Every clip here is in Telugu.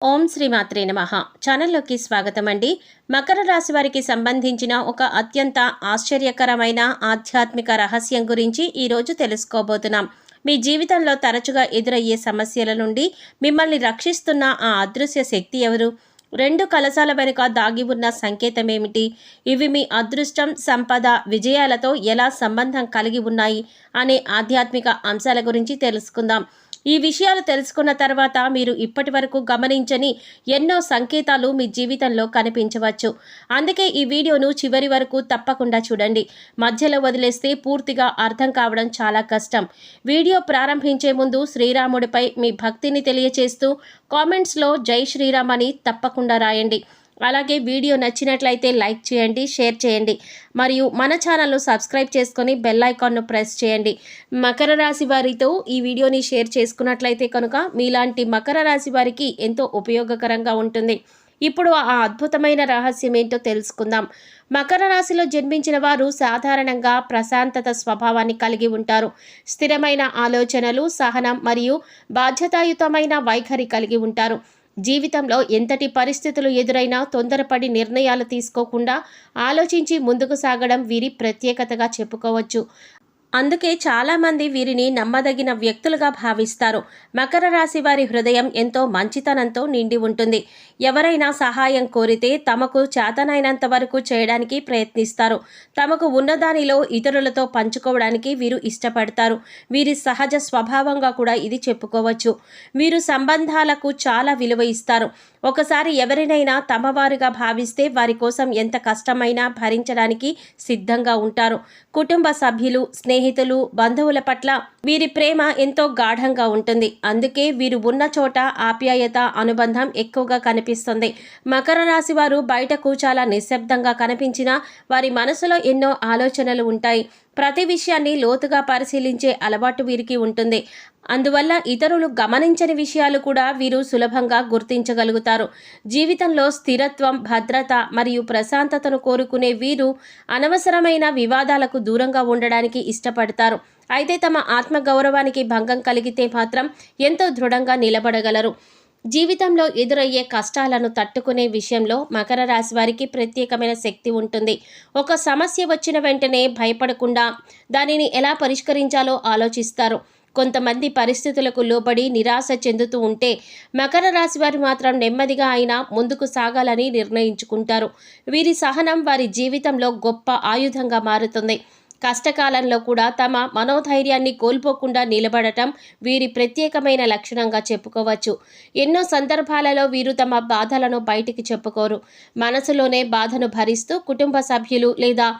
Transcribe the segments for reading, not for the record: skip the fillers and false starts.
ఓం శ్రీ మాత్రే నమః. ఛానల్లోకి స్వాగతం అండి. మకర రాశి వారికి సంబంధించిన ఒక అత్యంత ఆశ్చర్యకరమైన ఆధ్యాత్మిక రహస్యం గురించి ఈరోజు తెలుసుకోబోతున్నాం. మీ జీవితంలో తరచుగా ఎదురయ్యే సమస్యల నుండి మిమ్మల్ని రక్షిస్తున్న ఆ అదృశ్య శక్తి ఎవరు? రెండు కలశాల వెనుక దాగి ఉన్న సంకేతం ఏమిటి? ఇవి మీ అదృష్టం, సంపద, విజయాలతో ఎలా సంబంధం కలిగి ఉన్నాయి అనే ఆధ్యాత్మిక అంశాల గురించి తెలుసుకుందాం. ఈ విషయాలు తెలుసుకున్న తర్వాత మీరు ఇప్పటి వరకు గమనించని ఎన్నో సంకేతాలు మీ జీవితంలో కనిపించవచ్చు. అందుకే ఈ వీడియోను చివరి వరకు తప్పకుండా చూడండి. మధ్యలో వదిలేస్తే పూర్తిగా అర్థం కావడం చాలా కష్టం. వీడియో ప్రారంభించే ముందు శ్రీరాముడిపై మీ భక్తిని తెలియచేస్తూ కామెంట్స్లో జై శ్రీరామ్ అని తప్పకుండా రాయండి. అలాగే వీడియో నచ్చినట్లయితే లైక్ చేయండి, షేర్ చేయండి, మరియు మన ఛానల్ను సబ్స్క్రైబ్ చేసుకొని బెల్ ఐకాన్ను ప్రెస్ చేయండి. మకర రాశి వారితో ఈ వీడియోని షేర్ చేసుకున్నట్లయితే కనుక మీలాంటి మకర రాశి వారికి ఎంతో ఉపయోగకరంగా ఉంటుంది. ఇప్పుడు ఆ అద్భుతమైన రహస్యం ఏంటో తెలుసుకుందాం. మకర రాశిలో జన్మించిన వారు సాధారణంగా ప్రశాంతత స్వభావాన్ని కలిగి ఉంటారు. స్థిరమైన ఆలోచనలు, సహనం మరియు బాధ్యతాయుతమైన వైఖరి కలిగి ఉంటారు. జీవితంలో ఎంతటి పరిస్థితులు ఎదురైనా తొందరపడి నిర్ణయాలు తీసుకోకుండా ఆలోచించి ముందుకు సాగడం వీరి ప్రత్యేకతగా చెప్పుకోవచ్చు. అందుకే చాలామంది వీరిని నమ్మదగిన వ్యక్తులుగా భావిస్తారు. మకర రాశి వారి హృదయం ఎంతో మంచితనంతో నిండి ఉంటుంది. ఎవరైనా సహాయం కోరితే తమకు చేతనైనంత వరకు చేయడానికి ప్రయత్నిస్తారు. తమకు ఉన్నదానిలో ఇతరులతో పంచుకోవడానికి వీరు ఇష్టపడతారు. వీరి సహజ స్వభావంగా కూడా ఇది చెప్పుకోవచ్చు. వీరు సంబంధాలకు చాలా విలువ ఇస్తారు. ఒకసారి ఎవరినైనా తమవారుగా భావిస్తే వారి కోసం ఎంత కష్టమైనా భరించడానికి సిద్ధంగా ఉంటారు. కుటుంబ సభ్యులు, స్నేహితులు, బంధువుల పట్ల వీరి ప్రేమ ఎంతో గాఢంగా ఉంటుంది. అందుకే వీరు ఉన్న చోట ఆప్యాయత, అనుబంధం ఎక్కువగా కనిపిస్తుంది. మకర రాశి వారు బయటకు చాలా నిశ్శబ్దంగా కనిపించినా వారి మనసులో ఎన్నో ఆలోచనలు ఉంటాయి. ప్రతి విషయాన్ని లోతుగా పరిశీలించే అలవాటు వీరికి ఉంటుంది. అందువల్ల ఇతరులు గమనించని విషయాలు కూడా వీరు సులభంగా గుర్తించగలుగుతారు. జీవితంలో స్థిరత్వం, భద్రత మరియు ప్రశాంతతను కోరుకునే వీరు అనవసరమైన వివాదాలకు దూరంగా ఉండడానికి ఇష్టపడతారు. అయితే తమ ఆత్మగౌరవానికి భంగం కలిగితే మాత్రం ఎంతో దృఢంగా నిలబడగలరు. జీవితంలో ఎదురయ్యే కష్టాలను తట్టుకునే విషయంలో మకర రాశి వారికి ప్రత్యేకమైన శక్తి ఉంటుంది. ఒక సమస్య వచ్చిన వెంటనే భయపడకుండా దానిని ఎలా పరిష్కరించాలో ఆలోచిస్తారు. కొంతమంది పరిస్థితులకు లోబడి నిరాశ చెందుతూ ఉంటే మకర రాశి వారు మాత్రం నెమ్మదిగా అయినా ముందుకు సాగాలని నిర్ణయించుకుంటారు. వీరి సహనం వారి జీవితంలో గొప్ప ఆయుధంగా మారుతుంది. కష్టకాలంలో కూడా తమ మనోధైర్యాన్ని కోల్పోకుండా నిలబడటం వీరి ప్రత్యేకమైన లక్షణంగా చెప్పుకోవచ్చు. ఎన్నో సందర్భాలలో వీరు తమ బాధలను బయటికి చెప్పుకోరు. మనసులోనే బాధను భరిస్తూ కుటుంబ సభ్యులు లేదా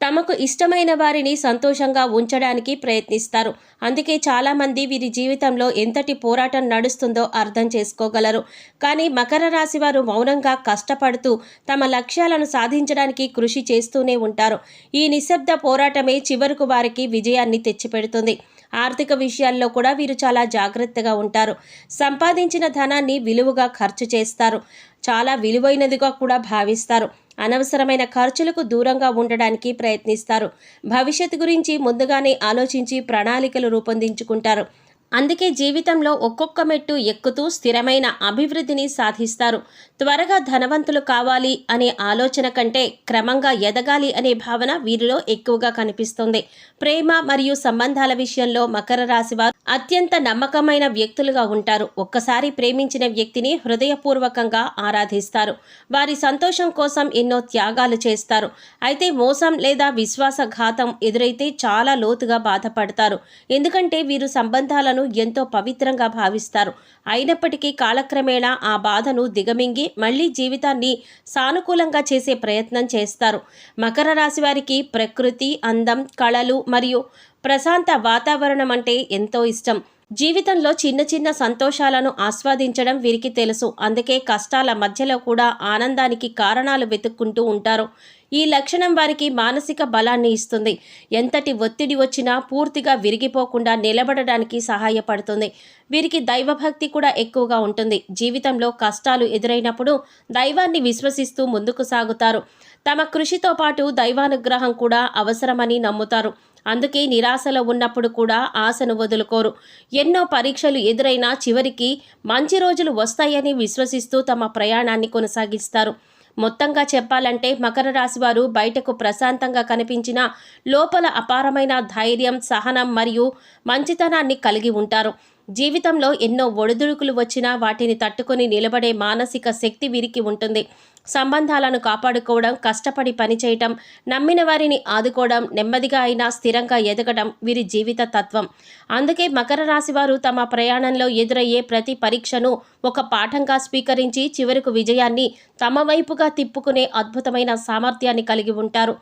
తమకు ఇష్టమైన వారిని సంతోషంగా ఉంచడానికి ప్రయత్నిస్తారు. అందుకే చాలామంది వీరి జీవితంలో ఎంతటి పోరాటం నడుస్తుందో అర్థం చేసుకోగలరు. కానీ మకర రాశి వారు మౌనంగా కష్టపడుతూ తమ లక్ష్యాలను సాధించడానికి కృషి చేస్తూనే ఉంటారు. ఈ నిశ్శబ్ద పోరాటమే చివరకు వారికి విజయాన్ని తెచ్చిపెడుతుంది. ఆర్థిక విషయాల్లో కూడా వీరు చాలా జాగ్రత్తగా ఉంటారు. సంపాదించిన ధనాన్ని విలువగా ఖర్చు చేస్తారు. చాలా విలువైనదిగా కూడా భావిస్తారు. అనవసరమైన ఖర్చులకు దూరంగా ఉండడానికి ప్రయత్నిస్తారు. భవిష్యత్తు గురించి ముందుగానే ఆలోచించి ప్రణాళికలు రూపొందించుకుంటారు. అందుకే జీవితంలో ఒక్కొక్క మెట్టు ఎక్కుతూ స్థిరమైన అభివృద్ధిని సాధిస్తారు. త్వరగా ధనవంతులు కావాలి అనే ఆలోచన కంటే క్రమంగా ఎదగాలి అనే భావన వీరిలో ఎక్కువగా కనిపిస్తుంది. ప్రేమ మరియు సంబంధాల విషయంలో మకర రాశి వారు అత్యంత నమ్మకమైన వ్యక్తులుగా ఉంటారు. ఒక్కసారి ప్రేమించిన వ్యక్తిని హృదయపూర్వకంగా ఆరాధిస్తారు. వారి సంతోషం కోసం ఎన్నో త్యాగాలు చేస్తారు. అయితే మోసం లేదా విశ్వాసఘాతం ఎదురైతే చాలా లోతుగా బాధపడతారు. ఎందుకంటే వీరు సంబంధాలను ఎంతో పవిత్రంగా భావిస్తారు. అయినప్పటికీ కాలక్రమేణా ఆ బాధను దిగమింగి మళ్లీ జీవితాన్ని సానుకూలంగా చేసే ప్రయత్నం చేస్తారు. మకర రాశి వారికి ప్రకృతి, అందం, కళలు మరియు ప్రశాంత వాతావరణం అంటే ఎంతో ఇష్టం. జీవితంలో చిన్న చిన్న సంతోషాలను ఆస్వాదించడం వీరికి తెలుసు. అందుకే కష్టాల మధ్యలో కూడా ఆనందానికి కారణాలు వెతుక్కుంటూ ఉంటారు. ఈ లక్షణం వారికి మానసిక బలాన్ని ఇస్తుంది. ఎంతటి ఒత్తిడి వచ్చినా పూర్తిగా విరిగిపోకుండా నిలబడడానికి సహాయపడుతుంది. వీరికి దైవభక్తి కూడా ఎక్కువగా ఉంటుంది. జీవితంలో కష్టాలు ఎదురైనప్పుడు దైవాన్ని విశ్వసిస్తూ ముందుకు సాగుతారు. తమ కృషితో పాటు దైవానుగ్రహం కూడా అవసరమని నమ్ముతారు. అందుకే నిరాశలో ఉన్నప్పుడు కూడా ఆశను వదులుకోరు. ఎన్నో పరీక్షలు ఎదురైనా చివరికి మంచి రోజులు వస్తాయని విశ్వసిస్తూ తమ ప్రయాణాన్ని కొనసాగిస్తారు. మొత్తంగా చెప్పాలంటే మకర రాశి వారు బయటకు ప్రశాంతంగా కనిపించిన లోపల అపారమైన ధైర్యం, సహనం మరియు మంచితనాన్ని కలిగి ఉంటారు. జీవితంలో ఎన్నో ఒడిదుడుకులు వచ్చినా వాటిని తట్టుకొని నిలబడే మానసిక శక్తి వీరికి ఉంటుంది. సంబంధాలను కాపాడుకోవడం, కష్టపడి పనిచేయటం, నమ్మిన వారిని ఆదుకోవడం, నెమ్మదిగా అయినా స్థిరంగా ఎదగడం వీరి జీవిత తత్వం. అందుకే మకర రాశి వారు తమ ప్రయాణంలో ఎదురయ్యే ప్రతి పరీక్షను ఒక పాఠంగా స్వీకరించి చివరకు విజయాన్ని తమ వైపుగా తిప్పుకునే అద్భుతమైన సామర్థ్యాన్ని కలిగి ఉంటారు.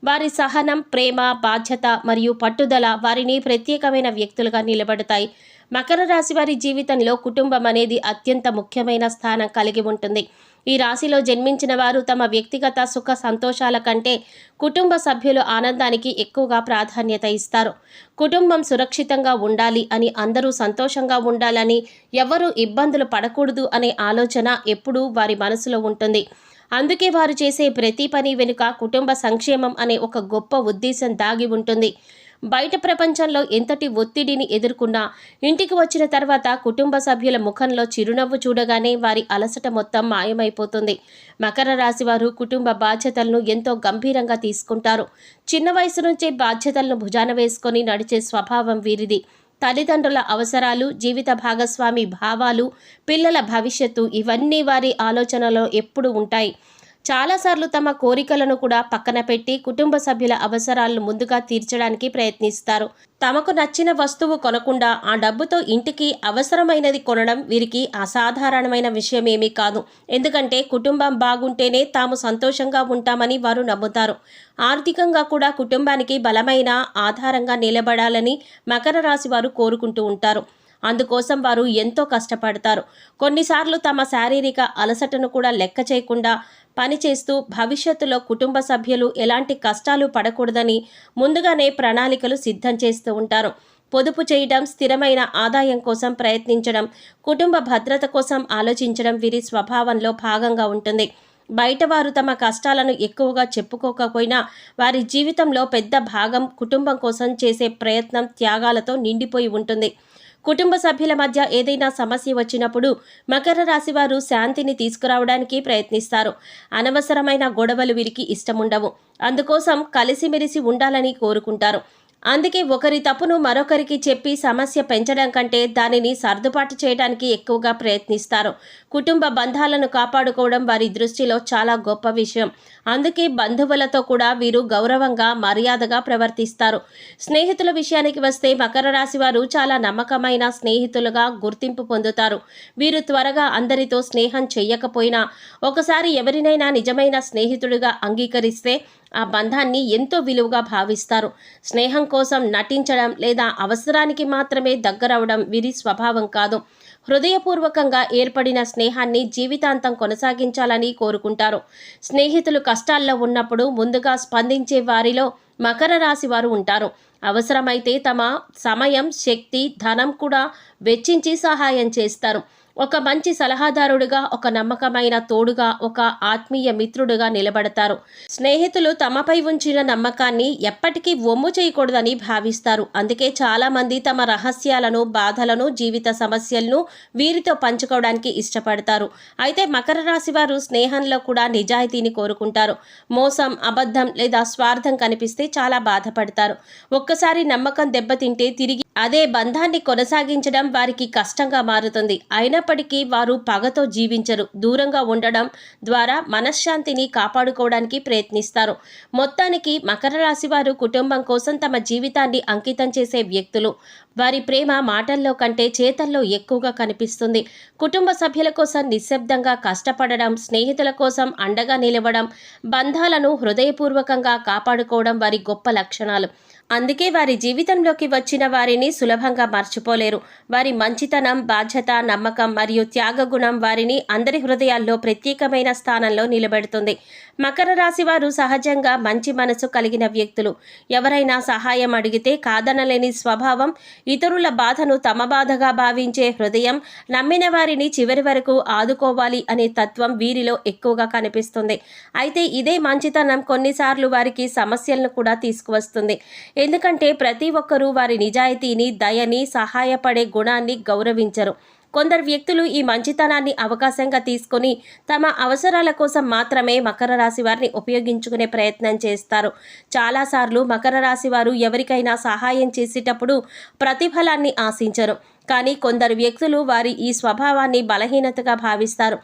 వారి సహనం, ప్రేమ, బాధ్యత మరియు పట్టుదల వారిని ప్రత్యేకమైన వ్యక్తులుగా నిలబడతాయి. మకర రాశి వారి జీవితంలో కుటుంబం అనేది అత్యంత ముఖ్యమైన స్థానం కలిగి ఉంటుంది. ఈ రాశిలో జన్మించిన వారు తమ వ్యక్తిగత సుఖ సంతోషాల కంటే కుటుంబ సభ్యుల ఆనందానికి ఎక్కువగా ప్రాధాన్యత ఇస్తారు. కుటుంబం సురక్షితంగా ఉండాలి అని, అందరూ సంతోషంగా ఉండాలని, ఎవరూ ఇబ్బందులు పడకూడదు అనే ఆలోచన ఎప్పుడూ వారి మనసులో ఉంటుంది. అందుకే వారు చేసే ప్రతి పని వెనుక కుటుంబ సంక్షేమం అనే ఒక గొప్ప ఉద్దేశం దాగి ఉంటుంది. బయట ప్రపంచంలో ఎంతటి ఒత్తిడిని ఎదుర్కొన్నా ఇంటికి వచ్చిన తర్వాత కుటుంబ సభ్యుల ముఖంలో చిరునవ్వు చూడగానే వారి అలసట మొత్తం మాయమైపోతుంది. మకర రాశి వారు కుటుంబ బాధ్యతలను ఎంతో గంభీరంగా తీసుకుంటారు. చిన్న వయసు నుంచే బాధ్యతలను భుజాన వేసుకొని నడిచే స్వభావం వీరిది. తల్లిదండ్రుల అవసరాలు, జీవిత భాగస్వామి భావాలు, పిల్లల భవిష్యత్తు ఇవన్నీ వారి ఆలోచనలో ఎప్పుడూ ఉంటాయి. చాలాసార్లు తమ కోరికలను కూడా పక్కన పెట్టి కుటుంబ సభ్యుల అవసరాలను ముందుగా తీర్చడానికి ప్రయత్నిస్తారు. తమకు నచ్చిన వస్తువు కొనకుండా ఆ డబ్బుతో ఇంటికి అవసరమైనది కొనడం వీరికి అసాధారణమైన విషయమేమీ కాదు. ఎందుకంటే కుటుంబం బాగుంటేనే తాము సంతోషంగా ఉంటామని వారు నమ్ముతారు. ఆర్థికంగా కూడా కుటుంబానికి బలమైన ఆధారంగా నిలబడాలని మకర రాశి వారు కోరుకుంటూ ఉంటారు. అందుకోసం వారు ఎంతో కష్టపడతారు. కొన్నిసార్లు తమ శారీరక అలసటను కూడా లెక్క చేయకుండా పనిచేస్తూ భవిష్యత్తులో కుటుంబ సభ్యులు ఎలాంటి కష్టాలు పడకూడదని ముందుగానే ప్రణాళికలు సిద్ధం చేస్తూ ఉంటారు. పొదుపు చేయడం, స్థిరమైన ఆదాయం కోసం ప్రయత్నించడం, కుటుంబ భద్రత కోసం ఆలోచించడం వీరి స్వభావంలో భాగంగా ఉంటుంది. బయట వారు తమ కష్టాలను ఎక్కువగా చెప్పుకోకపోయినా వారి జీవితంలో పెద్ద భాగం కుటుంబం కోసం చేసే ప్రయత్నం, త్యాగాలతో నిండిపోయి ఉంటుంది. కుటుంబ సభ్యుల మధ్య ఏదైనా సమస్య వచ్చినప్పుడు మకర రాశి వారు శాంతిని తీసుకురావడానికి ప్రయత్నిస్తారు. అనవసరమైన గొడవలు వీరికి ఇష్టముండవు. అందుకోసం కలిసిమెలిసి ఉండాలని కోరుకుంటారు. అందుకే ఒకరి తప్పును మరొకరికి చెప్పి సమస్య పెంచడం కంటే దానిని సర్దుబాటు చేయడానికి ఎక్కువగా ప్రయత్నిస్తారు. కుటుంబ బంధాలను కాపాడుకోవడం వారి దృష్టిలో చాలా గొప్ప విషయం. అందుకే బంధువులతో కూడా వీరు గౌరవంగా, మర్యాదగా ప్రవర్తిస్తారు. స్నేహితుల విషయానికి వస్తే మకర రాశి వారు చాలా నమ్మకమైన స్నేహితులుగా గుర్తింపు పొందుతారు. వీరు త్వరగా అందరితో స్నేహం చెయ్యకపోయినా ఒకసారి ఎవరినైనా నిజమైన స్నేహితుడిగా అంగీకరిస్తే ఆ బంధాన్ని ఎంతో విలువగా భావిస్తారు. స్నేహం కోసం నటించడం లేదా అవసరానికి మాత్రమే దగ్గరవడం వీరి స్వభావం కాదు. హృదయపూర్వకంగా ఏర్పడిన స్నేహాన్ని జీవితాంతం కొనసాగించాలని కోరుకుంటారు. స్నేహితులు కష్టాల్లో ఉన్నప్పుడు ముందుగా స్పందించే వారిలో మకర రాశి వారు ఉంటారు. అవసరమైతే తమ సమయం, శక్తి, ధనం కూడా వెచ్చించి సహాయం చేస్తారు. ఒక మంచి సలహాదారుడిగా, ఒక నమ్మకమైన తోడుగా, ఒక ఆత్మీయ మిత్రుడుగా నిలబడతారు. స్నేహితులు తమపై ఉంచిన నమ్మకాన్ని ఎప్పటికీ వమ్ము చేయకూడదని భావిస్తారు. అందుకే చాలామంది తమ రహస్యాలను, బాధలను, జీవిత సమస్యలను వీరితో పంచుకోవడానికి ఇష్టపడతారు. అయితే మకర రాశి వారు స్నేహంలో కూడా నిజాయితీని కోరుకుంటారు. మోసం, అబద్ధం లేదా స్వార్థం కనిపిస్తే చాలా బాధపడతారు. ఒక్కసారి నమ్మకం దెబ్బతింటే తిరిగి అదే బంధాన్ని కొనసాగించడం వారికి కష్టంగా మారుతుంది. అయినప్పటికీ వారు పగతో జీవించరు. దూరంగా ఉండడం ద్వారా మనశ్శాంతిని కాపాడుకోవడానికి ప్రయత్నిస్తారు. మొత్తానికి మకర రాశి వారు కుటుంబం కోసం తమ జీవితాన్ని అంకితం చేసే వ్యక్తులు. వారి ప్రేమ మాటల్లో కంటే చేతల్లో ఎక్కువగా కనిపిస్తుంది. కుటుంబ సభ్యుల కోసం నిశ్శబ్దంగా కష్టపడడం, స్నేహితుల కోసం అండగా నిలవడం, బంధాలను హృదయపూర్వకంగా కాపాడుకోవడం వారి గొప్ప లక్షణాలు. అందుకే వారి జీవితంలోకి వచ్చిన వారిని సులభంగా మర్చిపోలేరు. వారి మంచితనం, బాధ్యత, నమ్మకం మరియు త్యాగగుణం వారిని అందరి హృదయాల్లో ప్రత్యేకమైన స్థానంలో నిలబెడుతుంది. మకర రాశి వారు సహజంగా మంచి మనసు కలిగిన వ్యక్తులు. ఎవరైనా సహాయం అడిగితే కాదనలేని స్వభావం, ఇతరుల బాధను తమ బాధగా భావించే హృదయం, నమ్మిన వారిని చివరి వరకు ఆదుకోవాలి అనే తత్వం వీరిలో ఎక్కువగా కనిపిస్తుంది. అయితే ఇదే మంచితనం కొన్నిసార్లు వారికి సమస్యలను కూడా తీసుకువస్తుంది. ఎందుకంటే ప్రతి ఒక్కరూ వారి నిజాయితీని, దయని, సహాయపడే గుణాన్ని గౌరవించరు. కొందరు వ్యక్తులు ఈ మంచితనాన్ని అవకాశంగా తీసుకొని తమ అవసరాల కోసం మాత్రమే మకర రాశి వారిని ఉపయోగించుకునే ప్రయత్నం చేస్తారు. చాలాసార్లు మకర రాశి వారు ఎవరికైనా సహాయం చేసేటప్పుడు ప్రతిఫలాన్ని ఆశించరు. కానీ కొందరు వ్యక్తులు వారి ఈ స్వభావాన్ని బలహీనతగా భావిస్తారు.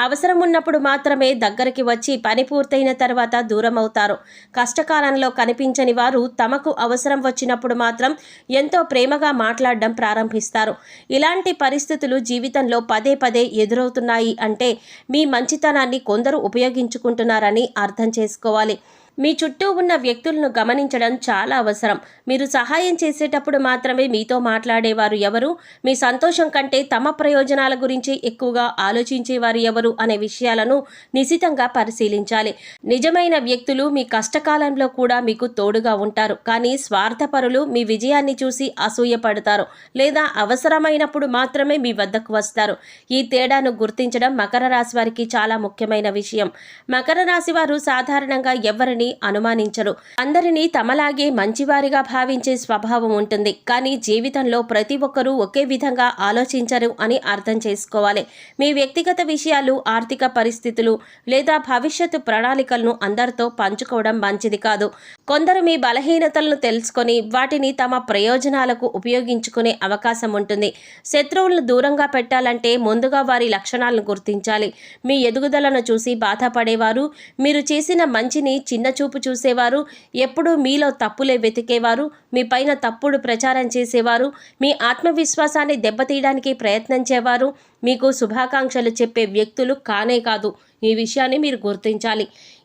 అవసరం ఉన్నప్పుడు మాత్రమే దగ్గరికి వచ్చి పని పూర్తయిన తర్వాత దూరం అవుతారు. కష్టకాలంలో కనిపించని వారు తమకు అవసరం వచ్చినప్పుడు మాత్రం ఎంతో ప్రేమగా మాట్లాడడం ప్రారంభిస్తారు. ఇలాంటి పరిస్థితులు జీవితంలో పదే పదే ఎదురవుతున్నాయి అంటే మీ మంచితనాన్ని కొందరు ఉపయోగించుకుంటున్నారని అర్థం చేసుకోవాలి. మీ చుట్టూ ఉన్న వ్యక్తులను గమనించడం చాలా అవసరం. మీరు సహాయం చేసేటప్పుడు మాత్రమే మీతో మాట్లాడేవారు ఎవరు, మీ సంతోషం కంటే తమ ప్రయోజనాల గురించి ఎక్కువగా ఆలోచించేవారు ఎవరు అనే విషయాలను నిశితంగా పరిశీలించాలి. నిజమైన వ్యక్తులు మీ కష్టకాలంలో కూడా మీకు తోడుగా ఉంటారు. కానీ స్వార్థపరులు మీ విజయాన్ని చూసి అసూయపడతారు లేదా అవసరమైనప్పుడు మాత్రమే మీ వద్దకు వస్తారు. ఈ తేడాను గుర్తించడం మకర రాశి వారికి చాలా ముఖ్యమైన విషయం. మకర రాశి వారు సాధారణంగా ఎవరిని అనుమానించరు. అందరినీ తమలాగే మంచివారిగా భావించే స్వభావం ఉంటుంది. కానీ జీవితంలో ప్రతి ఒక్కరూ ఒకే విధంగా ఆలోచించరు అని అర్థం చేసుకోవాలి. మీ వ్యక్తిగత విషయాలు, ఆర్థిక పరిస్థితులు లేదా భవిష్యత్తు ప్రణాళికలను అందరితో పంచుకోవడం మంచిది కాదు. కొందరు మీ బలహీనతలను తెలుసుకొని వాటిని తమ ప్రయోజనాలకు ఉపయోగించుకునే అవకాశం ఉంటుంది. శత్రువులను దూరంగా పెట్టాలంటే ముందుగా వారి లక్షణాలను గుర్తించాలి. మీ ఎదుగుదలను చూసి బాధపడేవారు, మీరు చేసిన మంచిని చిన్న చూపు చూసేవారు, ఎప్పుడూ మీలో తప్పులే వెతికేవారు, మీ పైన తప్పుడు ప్రచారం చేసేవారు, మీ ఆత్మవిశ్వాసాన్ని దెబ్బతీయడానికి ప్రయత్నించేవారు మీకు శుభాకాంక్షలు చెప్పే వ్యక్తులు కానే కాదు. ఈ విషయాన్ని మీరు గుర్తించాలి.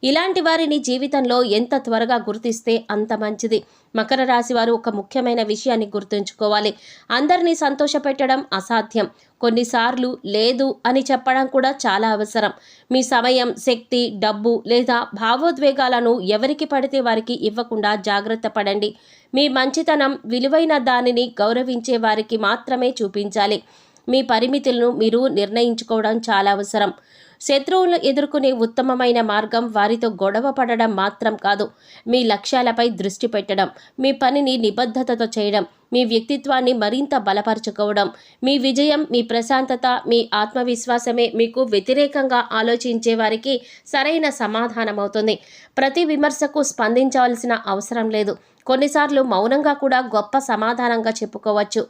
ఇలాంటి వారిని జీవితంలో ఎంత త్వరగా గుర్తిస్తే అంత మంచిది. మకర రాశి వారు ఒక ముఖ్యమైన విషయాన్ని గుర్తుంచుకోవాలి. అందరినీ సంతోషపెట్టడం అసాధ్యం. కొన్నిసార్లు లేదు అని చెప్పడం కూడా చాలా అవసరం. మీ సమయం, శక్తి, డబ్బు లేదా భావోద్వేగాలను ఎవరికి పడితే వారికి ఇవ్వకుండా జాగ్రత్త పడండి. మీ మంచితనం, విలువైన దానిని గౌరవించే వారికి మాత్రమే చూపించాలి. మీ పరిమితులను మీరు నిర్ణయించుకోవడం చాలా అవసరం. శత్రువులను ఎదుర్కొనే ఉత్తమమైన మార్గం వారితో గొడవ పడడం మాత్రం కాదు, మీ లక్ష్యాలపై దృష్టి పెట్టడం, మీ పనిని నిబద్ధతతో చేయడం, మీ వ్యక్తిత్వాన్ని మరింత బలపరుచుకోవడం. మీ విజయం, మీ ప్రశాంతత, మీ ఆత్మవిశ్వాసమే మీకు వ్యతిరేకంగా ఆలోచించే వారికి సరైన సమాధానం అవుతుంది. ప్రతి విమర్శకు స్పందించవలసిన అవసరం లేదు. కొన్నిసార్లు మౌనంగా కూడా గొప్ప సమాధానంగా చెప్పుకోవచ్చు.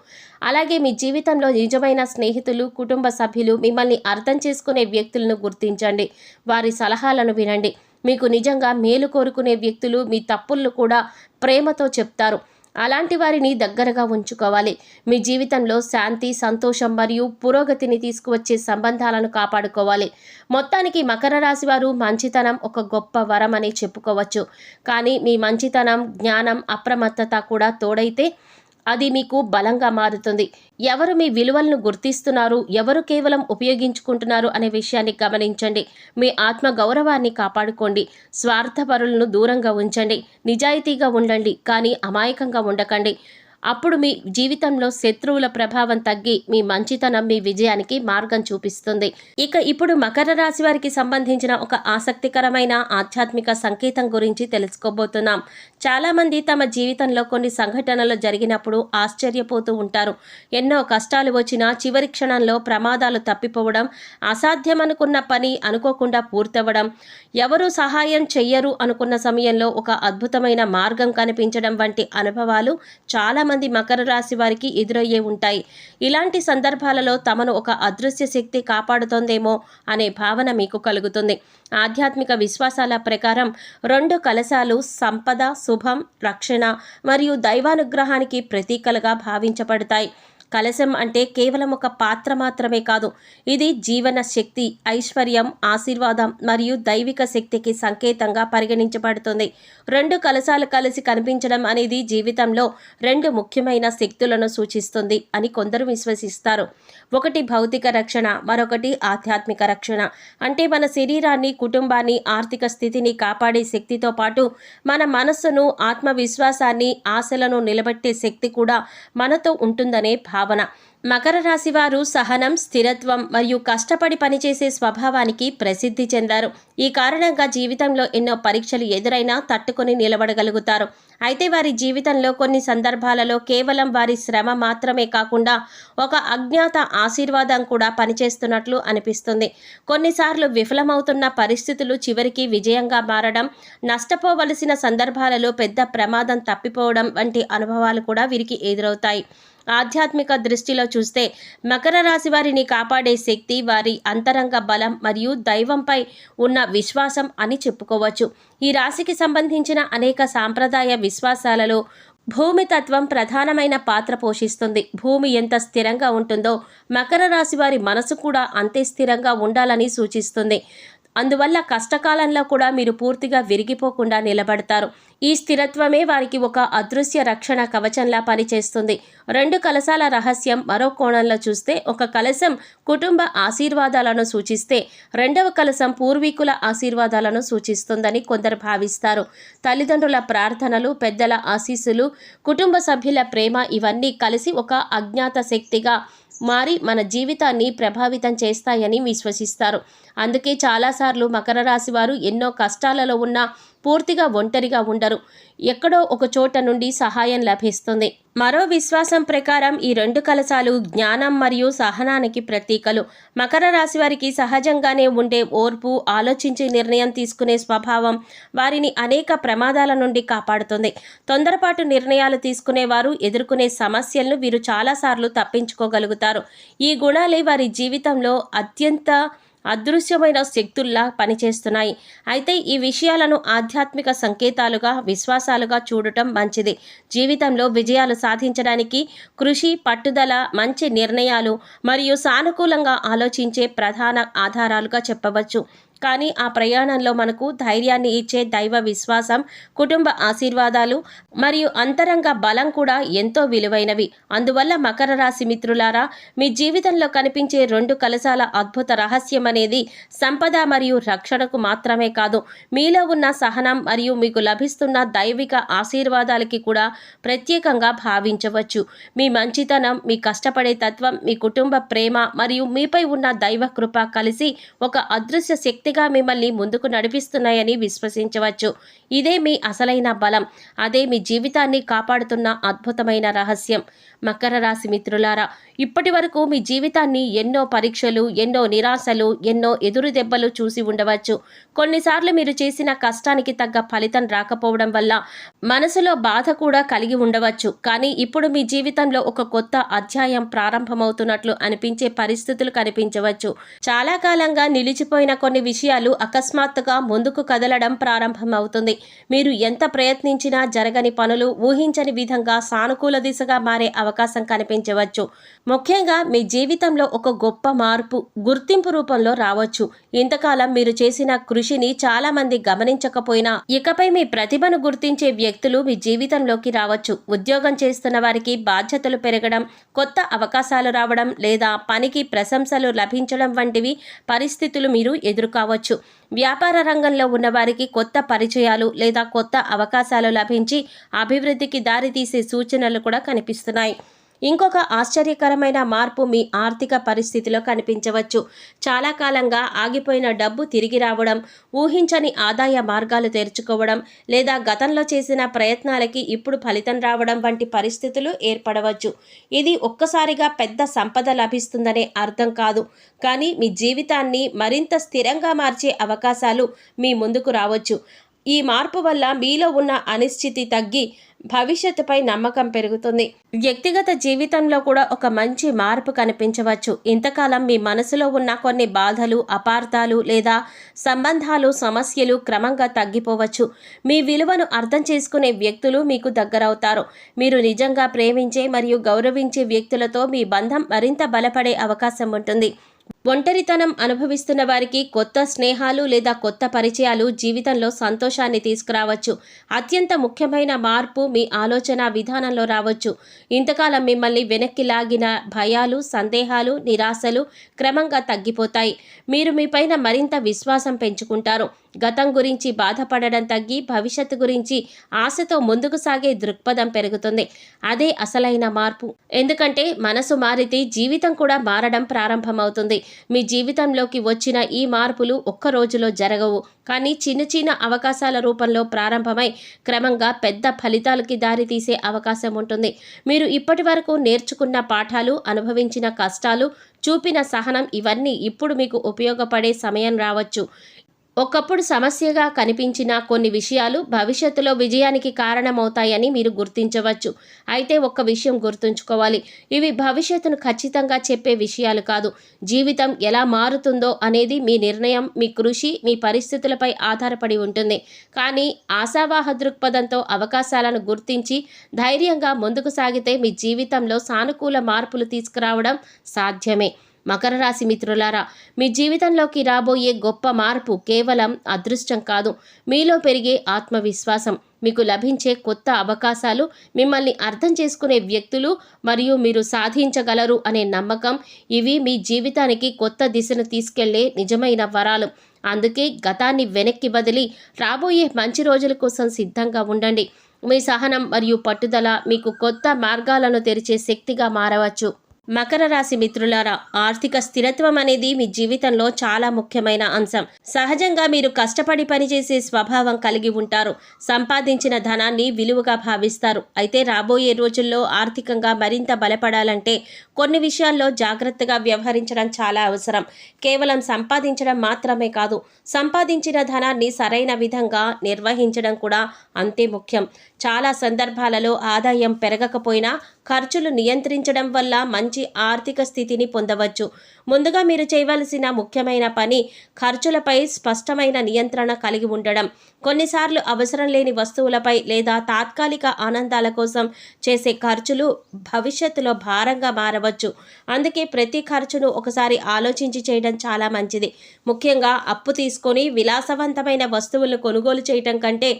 అలాగే మీ జీవితంలో నిజమైన స్నేహితులు, కుటుంబ సభ్యులు, మిమ్మల్ని అర్థం చేసుకునే వ్యక్తులను గుర్తించండి. వారి సలహాలను వినండి. మీకు నిజంగా మేలు కోరుకునే వ్యక్తులు మీ తప్పులను కూడా ప్రేమతో చెప్తారు. అలాంటి వారిని దగ్గరగా ఉంచుకోవాలి. మీ జీవితంలో శాంతి, సంతోషం మరియు పురోగతిని తీసుకువచ్చే సంబంధాలను కాపాడుకోవాలి. మొత్తానికి మకర రాశి వారు మంచితనం ఒక గొప్ప వరం అని చెప్పుకోవచ్చు. కానీ మీ మంచితనం, జ్ఞానం, అప్రమత్తత కూడా తోడైతే అది మీకు బలంగా మారుతుంది. ఎవరు మీ విలువలను గుర్తిస్తున్నారు, ఎవరు కేవలం ఉపయోగించుకుంటున్నారు అనే విషయాన్ని గమనించండి. మీ ఆత్మ గౌరవాన్ని కాపాడుకోండి. స్వార్థపరులను దూరంగా ఉంచండి. నిజాయితీగా ఉండండి, కానీ అమాయకంగా ఉండకండి. అప్పుడు మీ జీవితంలో శత్రువుల ప్రభావం తగ్గి మీ మంచితనం మీ విజయానికి మార్గం చూపిస్తుంది. ఇప్పుడు మకర రాశి వారికి సంబంధించిన ఒక ఆసక్తికరమైన ఆధ్యాత్మిక సంకేతం గురించి తెలుసుకోబోతున్నాం. చాలామంది తమ జీవితంలో కొన్ని సంఘటనలు జరిగినప్పుడు ఆశ్చర్యపోతూ ఉంటారు. ఎన్నో కష్టాలు వచ్చినా చివరి క్షణంలో ప్రమాదాలు తప్పిపోవడం, అసాధ్యమనుకున్న పని అనుకోకుండా పూర్తవడం, ఎవరు సహాయం చెయ్యరు అనుకున్న సమయంలో ఒక అద్భుతమైన మార్గం కనిపించడం వంటి అనుభవాలు చాలా మంది మకర రాశి వారికి ఎదురయ్యే ఉంటాయి. ఇలాంటి సందర్భాలలో తమను ఒక అదృశ్య శక్తి కాపాడుతోందేమో అనే భావన మీకు కలుగుతుంది. ఆధ్యాత్మిక విశ్వాసాల ప్రకారం 2 కలశాలు సంపద, శుభం, రక్షణ మరియు దైవానుగ్రహానికి ప్రతీకలుగా భావించబడతాయి. కలశం అంటే కేవలం ఒక పాత్ర మాత్రమే కాదు, ఇది జీవన శక్తి, ఐశ్వర్యం, ఆశీర్వాదం మరియు దైవిక శక్తికి సంకేతంగా పరిగణించబడుతుంది. 2 కలశాలు కలిసి కనిపించడం అనేది జీవితంలో 2 ముఖ్యమైన శక్తులను సూచిస్తుంది అని కొందరు విశ్వసిస్తారు. ఒకటి భౌతిక రక్షణ, మరొకటి ఆధ్యాత్మిక రక్షణ. అంటే మన శరీరాన్ని, కుటుంబాన్ని, ఆర్థిక స్థితిని కాపాడే శక్తితో పాటు మన మనస్సును, ఆత్మవిశ్వాసాన్ని, ఆశలను నిలబెట్టే శక్తి కూడా మనతో ఉంటుందనే భావన భావన. మకర రాశి వారు సహనం, స్థిరత్వం మరియు కష్టపడి పనిచేసే స్వభావానికి ప్రసిద్ధి చెందారు. ఈ కారణంగా జీవితంలో ఎన్నో పరీక్షలు ఎదురైనా తట్టుకొని నిలబడగలుగుతారు. అయితే వారి జీవితంలో కొన్ని సందర్భాలలో కేవలం వారి శ్రమ మాత్రమే కాకుండా ఒక అజ్ఞాత ఆశీర్వాదం కూడా పనిచేస్తున్నట్లు అనిపిస్తుంది. కొన్నిసార్లు విఫలమవుతున్న పరిస్థితులు చివరికి విజయంగా మారడం, నష్టపోవలసిన సందర్భాలలో పెద్ద ప్రమాదం తప్పిపోవడం వంటి అనుభవాలు కూడా వీరికి ఎదురవుతాయి. ఆధ్యాత్మిక దృష్టిలో చూస్తే మకర రాశి వారిని కాపాడే శక్తి వారి అంతరంగ బలం మరియు దైవంపై ఉన్న విశ్వాసం అని చెప్పుకోవచ్చు. ఈ రాశికి సంబంధించిన అనేక సాంప్రదాయ విశ్వాసాలలో భూమి తత్వం ప్రధానమైన పాత్ర పోషిస్తుంది. భూమి ఎంత స్థిరంగా ఉంటుందో మకర రాశి వారి మనసు కూడా అంతే స్థిరంగా ఉండాలని సూచిస్తుంది. అందువల్ల కష్టకాలంలో కూడా మీరు పూర్తిగా విరిగిపోకుండా నిలబడతారు. ఈ స్థిరత్వమే వారికి ఒక అదృశ్య రక్షణ కవచంలా పనిచేస్తుంది. 2 కలశాల రహస్యం మరో కోణంలో చూస్తే, ఒక కలశం కుటుంబ ఆశీర్వాదాలను సూచిస్తే, రెండవ కలశం పూర్వీకుల ఆశీర్వాదాలను సూచిస్తుందని కొందరు భావిస్తారు. తల్లిదండ్రుల ప్రార్థనలు, పెద్దల ఆశీస్సులు, కుటుంబ సభ్యుల ప్రేమ ఇవన్నీ కలిసి ఒక అజ్ఞాత శక్తిగా మారి మన జీవితాన్ని ప్రభావితం చేస్తాయని విశ్వసిస్తారు. అందుకే చాలాసార్లు మకర రాశి వారు ఎన్నో కష్టాలలో ఉన్న పూర్తిగా ఒంటరిగా ఉండరు. ఎక్కడో ఒక చోట నుండి సహాయం లభిస్తుంది. మరో విశ్వాసం ప్రకారం ఈ 2 కలశాలు జ్ఞానం మరియు సహనానికి ప్రతీకలు. మకర రాశి వారికి సహజంగానే ఉండే ఓర్పు, ఆలోచించి నిర్ణయం తీసుకునే స్వభావం వారిని అనేక ప్రమాదాల నుండి కాపాడుతుంది. తొందరపాటు నిర్ణయాలు తీసుకునేవారు ఎదుర్కొనే సమస్యలను వీరు చాలాసార్లు తప్పించుకోగలుగుతారు. ఈ గుణాలే వారి జీవితంలో అత్యంత అదృశ్యమైన శక్తుల్లా పనిచేస్తున్నాయి. అయితే ఈ విషయాలను ఆధ్యాత్మిక సంకేతాలుగా, విశ్వాసాలుగా చూడటం మంచిది. జీవితంలో విజయాలు సాధించడానికి కృషి, పట్టుదల, మంచి నిర్ణయాలు మరియు సానుకూలంగా ఆలోచించే ప్రధాన ఆధారాలుగా చెప్పవచ్చు. కానీ ఆ ప్రయాణంలో మనకు ధైర్యాన్ని ఇచ్చే దైవ విశ్వాసం, కుటుంబ ఆశీర్వాదాలు మరియు అంతరంగ బలం కూడా ఎంతో విలువైనవి. అందువల్ల మకర రాశి మిత్రులారా, మీ జీవితంలో కనిపించే 2 కలశాల అద్భుత రహస్యం అనేది సంపద మరియు రక్షణకు మాత్రమే కాదు, మీలో ఉన్న సహనం మరియు మీకు లభిస్తున్న దైవిక ఆశీర్వాదాలకి కూడా ప్రత్యేకంగా భావించవచ్చు. మీ మంచితనం, మీ కష్టపడే తత్వం, మీ కుటుంబ ప్రేమ మరియు మీపై ఉన్న దైవ కృప కలిసి ఒక అదృశ్య శక్తి మిమ్మల్ని ముందుకు నడిపిస్తున్నాయని విశ్వసించవచ్చు. ఇదే మీ అసలైన బలం. అదే మీ జీవితాన్ని కాపాడుతున్న అద్భుతమైన రహస్యం. మకర రాశి మిత్రులారా, ఇప్పటి వరకు మీ జీవితాన్ని ఎన్నో పరీక్షలు, ఎన్నో నిరాశలు, ఎన్నో ఎదురు దెబ్బలు చూసి ఉండవచ్చు. కొన్నిసార్లు మీరు చేసిన కష్టానికి తగ్గ ఫలితం రాకపోవడం వల్ల మనసులో బాధ కూడా కలిగి ఉండవచ్చు. కానీ ఇప్పుడు మీ జీవితంలో ఒక కొత్త అధ్యాయం ప్రారంభమవుతున్నట్లు అనిపించే పరిస్థితులు కనిపించవచ్చు. చాలా కాలంగా నిలిచిపోయిన కొన్ని విషయాలు అకస్మాత్తుగా ముందుకు కదలడం ప్రారంభమవుతుంది. మీరు ఎంత ప్రయత్నించినా జరగని పనులు ఊహించని విధంగా సానుకూల దిశగా మారే అవకాశం కనిపించవచ్చు. ముఖ్యంగా మీ జీవితంలో ఒక గొప్ప మార్పు గుర్తింపు రూపంలో రావచ్చు. ఇంతకాలం మీరు చేసిన కృషిని చాలా మంది గమనించకపోయినా ఇకపై మీ ప్రతిభను గుర్తించే వ్యక్తులు మీ జీవితంలోకి రావచ్చు. ఉద్యోగం చేస్తున్న వారికి బాధ్యతలు పెరగడం, కొత్త అవకాశాలు రావడం లేదా పనికి ప్రశంసలు లభించడం వంటివి పరిస్థితులు మీరు ఎదుర్కోవచ్చు. వ్యాపార రంగంలో ఉన్నవారికి కొత్త పరిచయాలు లేదా కొత్త అవకాశాలు లభించి అభివృద్ధికి దారితీసే సూచనలు కూడా కనిపిస్తున్నాయి. ఇంకొక ఆశ్చర్యకరమైన మార్పు మీ ఆర్థిక పరిస్థితిలో కనిపించవచ్చు. చాలా కాలంగా ఆగిపోయిన డబ్బు తిరిగి రావడం, ఊహించని ఆదాయ మార్గాలు తెరుచుకోవడం లేదా గతంలో చేసిన ప్రయత్నాలకి ఇప్పుడు ఫలితం రావడం వంటి పరిస్థితులు ఏర్పడవచ్చు. ఇది ఒక్కసారిగా పెద్ద సంపద లభిస్తుందనే అర్థం కాదు, కానీ మీ జీవితాన్ని మరింత స్థిరంగా మార్చే అవకాశాలు మీ ముందుకు రావచ్చు. ఈ మార్పు వల్ల మీలో ఉన్న అనిశ్చితి తగ్గి భవిష్యత్తుపై నమ్మకం పెరుగుతుంది. వ్యక్తిగత జీవితంలో కూడా ఒక మంచి మార్పు కనిపించవచ్చు. ఇంతకాలం మీ మనసులో ఉన్న కొన్ని బాధలు, అపార్థాలు లేదా సంబంధాలు, సమస్యలు క్రమంగా తగ్గిపోవచ్చు. మీ విలువను అర్థం చేసుకునే వ్యక్తులు మీకు దగ్గరవుతారు. మీరు నిజంగా ప్రేమించే మరియు గౌరవించే వ్యక్తులతో మీ బంధం మరింత బలపడే అవకాశం ఉంటుంది. ఒంటరితనం అనుభవిస్తున్న వారికి కొత్త స్నేహాలు లేదా కొత్త పరిచయాలు జీవితంలో సంతోషాన్ని తీసుకురావచ్చు. అత్యంత ముఖ్యమైన మార్పు మీ ఆలోచన విధానంలో రావచ్చు. ఇంతకాలం మిమ్మల్ని వెనక్కి లాగిన భయాలు, సందేహాలు, నిరాశలు క్రమంగా తగ్గిపోతాయి. మీరు మీపైన మరింత విశ్వాసం పెంచుకుంటారు. గతం గురించి బాధపడడం తగ్గి భవిష్యత్తు గురించి ఆశతో ముందుకు సాగే దృక్పథం పెరుగుతుంది. అదే అసలైన మార్పు. ఎందుకంటే మనసు మారితే జీవితం కూడా మారడం ప్రారంభమవుతుంది. మీ జీవితంలోకి వచ్చిన ఈ మార్పులు ఒక్క రోజులో జరగవు, కానీ చిన్న చిన్న అవకాశాల రూపంలో ప్రారంభమై క్రమంగా పెద్ద ఫలితాలకి దారితీసే అవకాశం ఉంటుంది. మీరు ఇప్పటి వరకు నేర్చుకున్న పాఠాలు, అనుభవించిన కష్టాలు, చూపిన సహనం ఇవన్నీ ఇప్పుడు మీకు ఉపయోగపడే సమయం రావచ్చు. ఒకప్పుడు సమస్యగా కనిపించిన కొన్ని విషయాలు భవిష్యత్తులో విజయానికి కారణమవుతాయని మీరు గుర్తించవచ్చు. అయితే ఒక్క విషయం గుర్తుంచుకోవాలి, ఇవి భవిష్యత్తును ఖచ్చితంగా చెప్పే విషయాలు కాదు. జీవితం ఎలా మారుతుందో అనేది మీ నిర్ణయం, మీ కృషి, మీ పరిస్థితులపై ఆధారపడి ఉంటుంది. కానీ ఆశావాహ దృక్పథంతో అవకాశాలను గుర్తించి ధైర్యంగా ముందుకు సాగితే మీ జీవితంలో సానుకూల మార్పులు తీసుకురావడం సాధ్యమే. మకర రాశి మిత్రులారా, మీ జీవితంలోకి రాబోయే గొప్ప మార్పు కేవలం అదృష్టం కాదు, మీలో పెరిగే ఆత్మవిశ్వాసం, మీకు లభించే కొత్త అవకాశాలు, మిమ్మల్ని అర్థం చేసుకునే వ్యక్తులు మరియు మీరు సాధించగలరు అనే నమ్మకం, ఇవి మీ జీవితానికి కొత్త దిశను తీసుకెళ్లే నిజమైన వరాలు. అందుకే గతాన్ని వెనక్కి వదిలి రాబోయే మంచి రోజుల కోసం సిద్ధంగా ఉండండి. మీ సహనం మరియు పట్టుదల మీకు కొత్త మార్గాలను తెరిచే శక్తిగా మారవచ్చు. మకర రాశి మిత్రులారా, ఆర్థిక స్థిరత్వం అనేది మీ జీవితంలో చాలా ముఖ్యమైన అంశం. సహజంగా మీరు కష్టపడి పనిచేసే స్వభావం కలిగి ఉంటారు. సంపాదించిన ధనాన్ని విలువగా భావిస్తారు. అయితే రాబోయే రోజుల్లో ఆర్థికంగా మరింత బలపడాలంటే కొన్ని విషయాల్లో జాగ్రత్తగా వ్యవహరించడం చాలా అవసరం. కేవలం సంపాదించడం మాత్రమే కాదు, సంపాదించిన ధనాన్ని సరైన విధంగా నిర్వహించడం కూడా అంతే ముఖ్యం. చాలా సందర్భాలలో ఆదాయం పెరగకపోయినా ఖర్చులు నియంత్రించడం వల్ల మంచి ఆర్థిక స్థితిని పొందవచ్చు. ముందుగా మీరు చేయవలసిన ముఖ్యమైన పని ఖర్చులపై స్పష్టమైన నియంత్రణ కలిగి ఉండడం. కొన్నిసార్లు అవసరం లేని వస్తువులపై లేదా తాత్కాలిక ఆనందాల కోసం చేసే ఖర్చులు భవిష్యత్తులో భారంగా మారవచ్చు. అందుకే ప్రతి ఖర్చును ఒకసారి ఆలోచించి చేయడం చాలా మంచిది. ముఖ్యంగా అప్పు తీసుకొని విలాసవంతమైన వస్తువులను కొనుగోలు చేయడం కంటే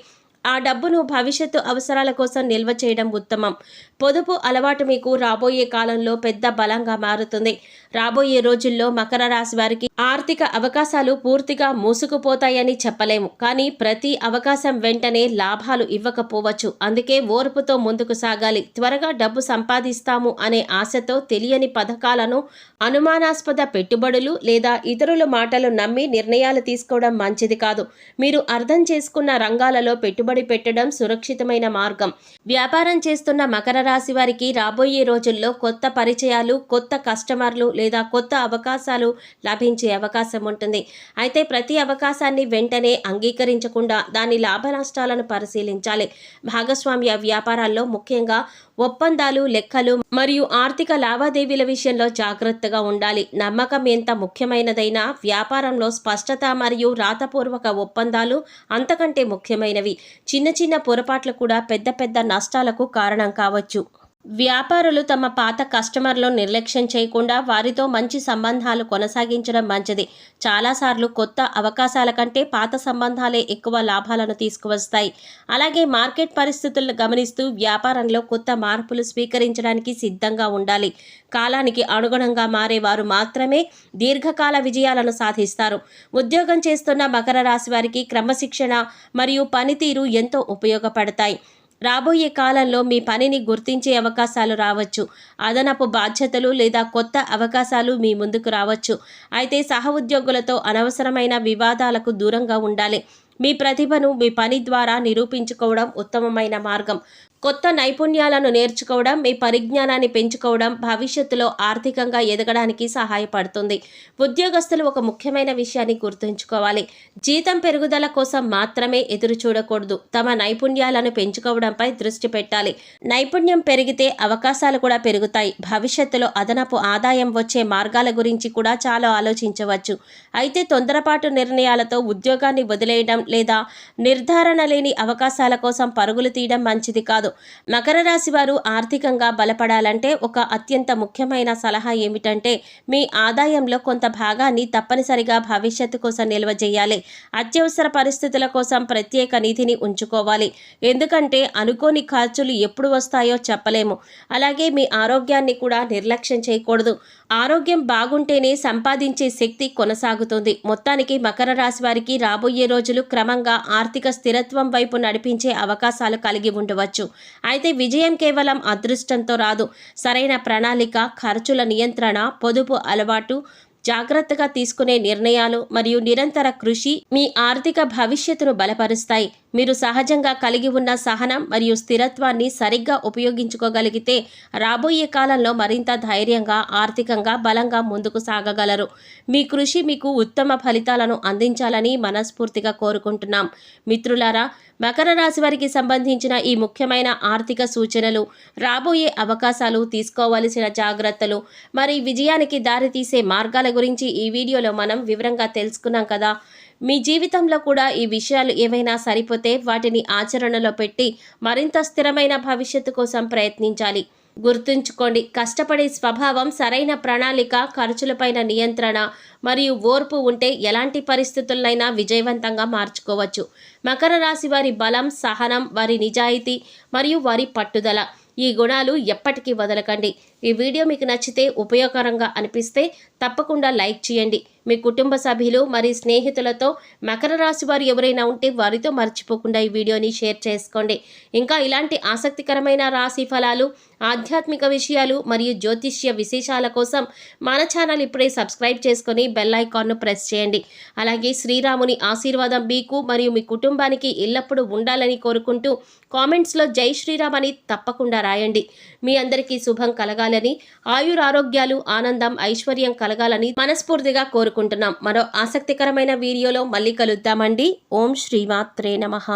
ఆ డబ్బును భవిష్యత్తు అవసరాల కోసం నిల్వ చేయడం ఉత్తమం. పొదుపు అలవాటు మీకు రాబోయే కాలంలో పెద్ద బలంగా మారుతుంది. రాబోయే రోజుల్లో మకర రాశి వారికి ఆర్థిక అవకాశాలు పూర్తిగా మూసుకుపోతాయని చెప్పలేము, కానీ ప్రతి అవకాశం వెంటనే లాభాలు ఇవ్వకపోవచ్చు. అందుకే ఓర్పుతో ముందుకు సాగాలి. త్వరగా డబ్బు సంపాదిస్తాము అనే ఆశతో తెలియని పథకాలను, అనుమానాస్పద పెట్టుబడులు లేదా ఇతరుల మాటలు నమ్మి నిర్ణయాలు తీసుకోవడం మంచిది కాదు. మీరు అర్థం చేసుకున్న రంగాలలో పెట్టుబడి పెట్టడం సురక్షితమైన మార్గం. వ్యాపారం చేస్తున్న మకర రాశి వారికి రాబోయే రోజుల్లో కొత్త పరిచయాలు, కొత్త కస్టమర్లు లేదా కొత్త అవకాశాలు లభించే అవకాశం ఉంటుంది. అయితే ప్రతి అవకాశాన్ని వెంటనే అంగీకరించకుండా దాని లాభ నష్టాలను పరిశీలించాలి. భాగస్వామ్య వ్యాపారాల్లో ముఖ్యంగా ఒప్పందాలు, లెక్కలు మరియు ఆర్థిక లావాదేవీల విషయంలో జాగ్రత్తగా ఉండాలి. నమ్మకం ఎంత ముఖ్యమైనదైనా వ్యాపారంలో స్పష్టత మరియు రాతపూర్వక ఒప్పందాలు అంతకంటే ముఖ్యమైనవి. చిన్న చిన్న పొరపాట్లు కూడా పెద్ద పెద్ద నష్టాలకు కారణం కావచ్చు. వ్యాపారులు తమ పాత కస్టమర్లను నిర్లక్ష్యం చేయకుండా వారితో మంచి సంబంధాలు కొనసాగించడం మంచిది. చాలాసార్లు కొత్త అవకాశాల కంటే పాత సంబంధాలే ఎక్కువ లాభాలను తీసుకువస్తాయి. అలాగే మార్కెట్ పరిస్థితులను గమనిస్తూ వ్యాపారంలో కొత్త మార్పులు స్వీకరించడానికి సిద్ధంగా ఉండాలి. కాలానికి అనుగుణంగా మారేవారు మాత్రమే దీర్ఘకాల విజయాలను సాధిస్తారు. ఉద్యోగం చేస్తున్న మకర రాశి వారికి క్రమశిక్షణ మరియు పనితీరు ఎంతో ఉపయోగపడతాయి. రాబోయే కాలంలో మీ పనిని గుర్తించే అవకాశాలు రావచ్చు. అదనపు బాధ్యతలు లేదా కొత్త అవకాశాలు మీ ముందుకు రావచ్చు. అయితే సహ ఉద్యోగులతో అనవసరమైన వివాదాలకు దూరంగా ఉండాలి. మీ ప్రతిభను మీ పని ద్వారా నిరూపించుకోవడం ఉత్తమమైన మార్గం. కొత్త నైపుణ్యాలను నేర్చుకోవడం, మీ పరిజ్ఞానాన్ని పెంచుకోవడం భవిష్యత్తులో ఆర్థికంగా ఎదగడానికి సహాయపడుతుంది. ఉద్యోగస్తులు ఒక ముఖ్యమైన విషయాన్ని గుర్తుంచుకోవాలి. జీతం పెరుగుదల కోసం మాత్రమే ఎదురు చూడకూడదు. తమ నైపుణ్యాలను పెంచుకోవడంపై దృష్టి పెట్టాలి. నైపుణ్యం పెరిగితే అవకాశాలు కూడా పెరుగుతాయి. భవిష్యత్తులో అదనపు ఆదాయం వచ్చే మార్గాల గురించి కూడా చాలా ఆలోచించవచ్చు. అయితే తొందరపాటు నిర్ణయాలతో ఉద్యోగాన్ని వదిలేయడం లేదా నిర్ధారణ లేని అవకాశాల కోసం పరుగులు తీయడం మంచిది కాదు. కాదు. మకర రాశి వారు ఆర్థికంగా బలపడాలంటే ఒక అత్యంత ముఖ్యమైన సలహా ఏమిటంటే మీ ఆదాయంలో కొంత భాగాన్ని తప్పనిసరిగా భవిష్యత్తు కోసం నిల్వ చేయాలి. అత్యవసర పరిస్థితుల కోసం ప్రత్యేక నిధిని ఉంచుకోవాలి. ఎందుకంటే అనుకోని ఖర్చులు ఎప్పుడు వస్తాయో చెప్పలేము. అలాగే మీ ఆరోగ్యాన్ని కూడా నిర్లక్ష్యం చేయకూడదు. ఆరోగ్యం బాగుంటేనే సంపాదించే శక్తి కొనసాగుతుంది. మొత్తానికి మకర రాశి వారికి రాబోయే రోజులు క్రమంగా ఆర్థిక స్థిరత్వం వైపు నడిపించే అవకాశాలు కలిగి ఉండవచ్చు. అయితే విజయం కేవలం అదృష్టంతో రాదు. సరైన ప్రణాళిక, ఖర్చుల నియంత్రణ, పొదుపు అలవాటు, జాగ్రత్తగా తీసుకునే నిర్ణయాలు మరియు నిరంతర కృషి మీ ఆర్థిక భవిష్యత్తును బలపరుస్తాయి. మీరు సహజంగా కలిగి ఉన్న సహనం మరియు స్థిరత్వాన్ని సరిగ్గా ఉపయోగించుకోగలిగితే రాబోయే కాలంలో మరింత ధైర్యంగా, ఆర్థికంగా బలంగా ముందుకు సాగగలరు. మీ కృషి మీకు ఉత్తమ ఫలితాలను అందించాలని మనస్ఫూర్తిగా కోరుకుంటున్నాం. మిత్రులారా, మకర రాశి వారికి సంబంధించిన ఈ ముఖ్యమైన ఆర్థిక సూచనలు, రాబోయే అవకాశాలు, తీసుకోవలసిన జాగ్రత్తలు, మరి విజయానికి దారితీసే మార్గాల గురించి ఈ వీడియోలో మనం వివరంగా తెలుసుకున్నాం కదా. మీ జీవితంలో కూడా ఈ విషయాలు ఏవైనా సరిపోతే వాటిని ఆచరణలో పెట్టి మరింత స్థిరమైన భవిష్యత్తు కోసం ప్రయత్నించాలి. గుర్తుంచుకోండి, కష్టపడే స్వభావం, సరైన ప్రణాళిక, ఖర్చులపైన నియంత్రణ మరియు ఓర్పు ఉంటే ఎలాంటి పరిస్థితులైనా విజయవంతంగా మార్చుకోవచ్చు. మకర రాశి వారి బలం, సహనం, వారి నిజాయితీ మరియు వారి పట్టుదల, ఈ గుణాలు ఎప్పటికీ వదలకండి. ఈ వీడియో మీకు నచ్చితే, ఉపయోగకరంగా అనిపిస్తే తప్పకుండా లైక్ చేయండి. మీ కుటుంబ సభ్యులు మరియు స్నేహితులతో మకర రాశి వారు ఎవరైనా ఉంటే వారితో మర్చిపోకుండా ఈ వీడియోని షేర్ చేసుకోండి. ఇంకా ఇలాంటి ఆసక్తికరమైన రాశి ఫలాలు, ఆధ్యాత్మిక విషయాలు మరియు జ్యోతిష్య విశేషాల కోసం మన ఛానల్ ఇప్పుడే సబ్స్క్రైబ్ చేసుకొని బెల్ ఐకాన్ను ప్రెస్ చేయండి. అలాగే శ్రీరాముని ఆశీర్వాదం మీకు మరియు మీ కుటుంబానికి ఎల్లప్పుడూ ఉండాలని కోరుకుంటూ కామెంట్స్లో జై శ్రీరామ్ అని తప్పకుండా రాయండి. మీ అందరికీ శుభం కలగాలని, ఆయురారోగ్యాలు, ఆనందం, ఐశ్వర్యం కలగాలని మనస్ఫూర్తిగా కోరుకుంటున్నాం. మరో ఆసక్తికరమైన వీడియోలో మళ్ళీ కలుద్దామండి. ఓం శ్రీమాత్రే నమః.